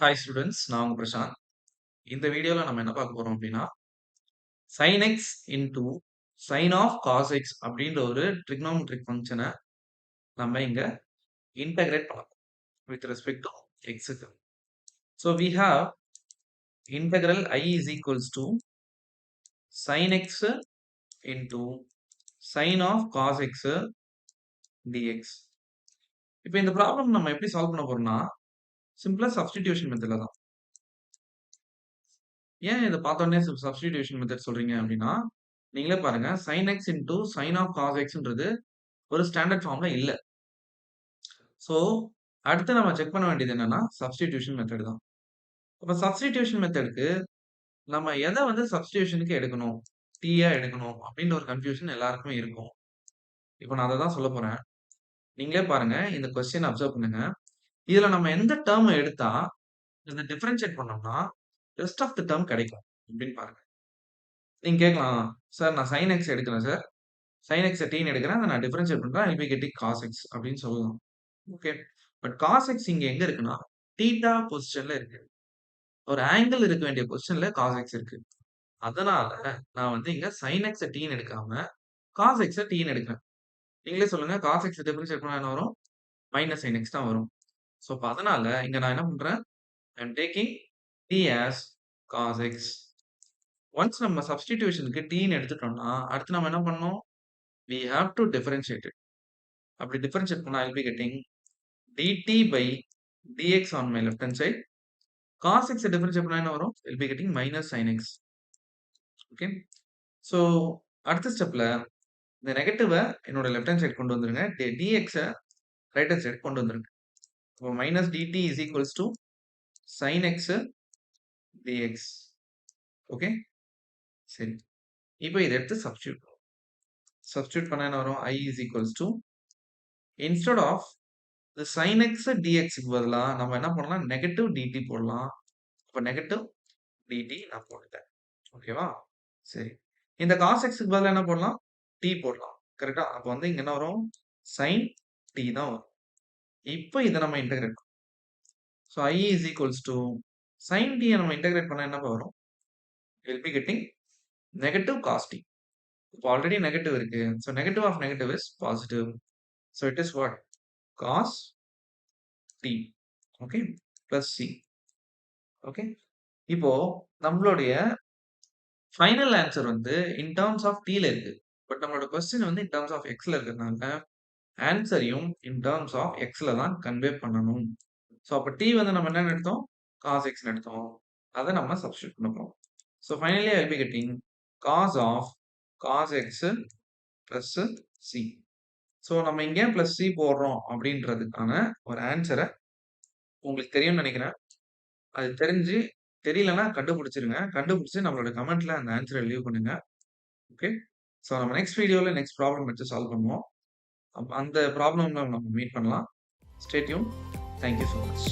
Hi students, நான் உங்க பிரசாந்த். இந்த வீடியோல நம்ம என்ன பார்க்க போறோம் அப்படின்னா, sin x into sin of cos x அப்படின்ற ஒரு ட்ரிக்னோமெட்ரிக் ஃபங்க்ஷனை நம்ம இங்க இன்டகிரேட் பண்ணலாம் வித் ரெஸ்பெக்ட் டு x-க்கு. So we have integral I is equals to sin x into sin of cos x dx. இப்போ இந்த ப்ராப்ளம் நம்ம எப்படி சால்வ் பண்ண போறோம்னா, சிம்பிளா சப்ஸ்டிடியூஷன் மெத்தட்ல தான். ஏன் இத பார்த்தோனே சப்ஸ்டிடியூஷன் மெத்தட் சொல்றீங்க அப்படின்னா, நீங்களே பாருங்க sin x into sin of cos xன்றது ஒரு ஸ்டாண்டர்ட் ஃபார்ம்ல இல்ல. ஸோ, அடுத்து நம்ம செக் பண்ண வேண்டியது என்னன்னா, சப்ஸ்டிடியூஷன் மெத்தட் தான். அப்ப சப்ஸ்டிடியூஷன் மெத்தட்க்கு நம்ம எத வந்து சப்ஸ்டிடியூஷனுக்கு எடுக்கணும்? யா எடுக்கணும் அப்படின்ற ஒரு கன்ஃப்யூஷன் எல்லாருக்குமே இருக்கும். இப்ப நான் அத தான் சொல்லப் போறேன். நீங்களே பாருங்க, இந்த கொஸ்டின் அப்சர்வ் பண்ணுங்க. இதுல நம்ம எந்த டெர்ம் எடுத்தா இத டிஃபரன்ஷியேட் பண்ணோம்னா, ரெஸ்ட் ஆஃப் தி டெர்ம் கிடைக்கும் அப்படின்னு பாருங்க. நீங்க கேட்கலாம், சார் நான் sin x எடுக்கிறேன் சார். sin x t-ன்னு எடுக்கிறேன். அத நான் டிஃபரன்ஷியேட் பண்றேன். I'll be getting cos x அப்படின்னு சொல்லலாம். ஓகே. பட் cos x இங்க எங்க இருக்குன்னா, தீட்டா பொசிஷன்ல இருக்கு. ஒரு ஆங்கிள் இருக்க வேண்டிய பொசிஷன்ல cos x இருக்கு. அதனால நான் வந்து இங்க sin x t-ன்னு எடுக்காம cos x t-ன்னு எடுக்கிறேன். நீங்களே சொல்லுங்க cos x டிஃபரன்ஷியேட் பண்ணா என்ன வரும்? மைனஸ் sin x தான் வரும். சோ அப்ப அதனால இங்க நான் என்ன பண்றேன்? I am taking t as cos x. Once நம்ம சப்ஸ்டிடியூஷனுக்கு t-ன்னு எடுத்துட்டோம்னா, அடுத்து நம்ம என்ன பண்ணணும்? We have to differentiate it. அப்படி டிஃபரன்ஷியேட் பண்ணா I'll be getting dt by dx on my left hand side. Cos x differentiate பண்ணா என்ன வரும்? I'll be getting minus sin x. Okay. So அடுத்த ஸ்டெப்ல இந்த நெகட்டிவ என்னோட லெஃப்ட் ஹேண்ட் சைடு கொண்டு வந்துருங்க. dx ரைட் ஹேண்ட் சைடு கொண்டு வந்துருங்க. அப்போ minus dt is equals to sin x dx. Okay. சரி. இப்போ இத எடுத்து சப்ஸ்டிடியூட் பண்ணா என்ன வரும்? I is equals to instead of the sin x dxக்கு பதிலா நம்ம என்ன பண்ணலாம்? நெகட்டிவ் dt போடலாம். அப்ப நெகட்டிவ் dt நான் போட்டுட்டேன். ஓகேவா? சரி. இந்த cos xக்கு பதிலா என்ன போடலாம்? t போடலாம். கரெக்ட்டா? அப்ப வந்து இங்க என்ன வரும்? sin t தான் வரும். இப்ப இத நம்ம இன்டகிரேட் பண்ணலாம். So I is equals to sin t நம்ம இன்டகிரேட் பண்ணா என்னப்பா வரும்? We'll be getting negative cos t. இப்ப ஆல்ரெடி நெகட்டிவ் இருக்கு. So negative of negative is positive. So it is what? Cos t. Okay? Plus c. Okay? இப்போ நம்மளுடைய final answer வந்து in terms of t ல இருக்கு. பட் நம்மளோட question வந்து in terms of x ல இருக்கிறதுனால ஆன்சரையும் இன் டெர்ம்ஸ் ஆஃப் x ல தான் கன்வே பண்ணணும். ஸோ அப்ப t வந்து நம்ம என்ன எடுத்தோம்? cos x ன்னு எடுத்தோம். அத நம்ம சப்ஸ்டிடியூட் பண்ண போறோம். So finally I will be getting cos of cos x plus c. So நம்ம இங்க பிளஸ் c போடுறோம் அப்படின்றதுக்கான ஒரு ஆன்சரை உங்களுக்கு தெரியும்னு நினைக்கிறேன். அது தெரியலன்னா கண்டுபிடிச்சிருங்க. கண்டுபிடிச்சு நம்மளோட கமெண்ட்ல அந்த ஆன்சரை லீவ் பண்ணுங்க. ஓகே. ஸோ நம்ம நெக்ஸ்ட் வீடியோல நெக்ஸ்ட் ப்ராப்ளம் வச்சு சால்வ் பண்ணுவோம். அந்த ப்ராப்ளம்ல நம்ம மீட் பண்ணலாம். Stay tune. Thank you so much.